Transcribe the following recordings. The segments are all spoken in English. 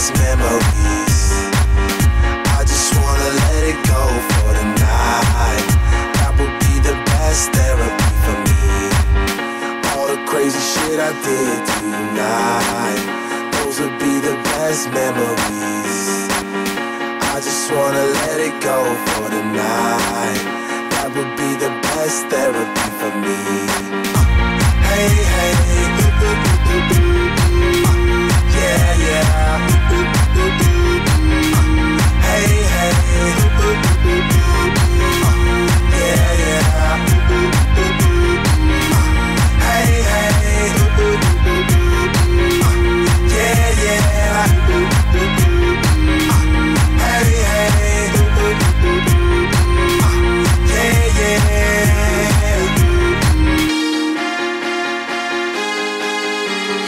best memories. I just wanna let it go for the night. That would be the best therapy for me. All the crazy shit I did tonight, those would be the best memories. I just wanna let it go for the night. That would be the best therapy for me. Hey, hey, yeah, yeah. Hey, hey, yeah, yeah. Hey, hey, yeah, yeah. Hey, hey, yeah, yeah.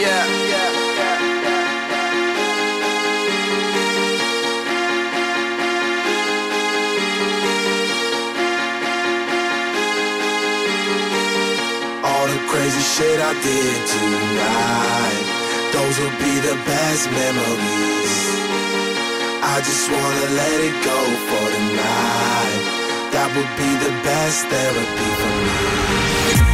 Yeah, yeah, yeah, yeah. All the crazy shit I did tonight, those will be the best memories. I just wanna let it go for the night. That would be the best therapy for me.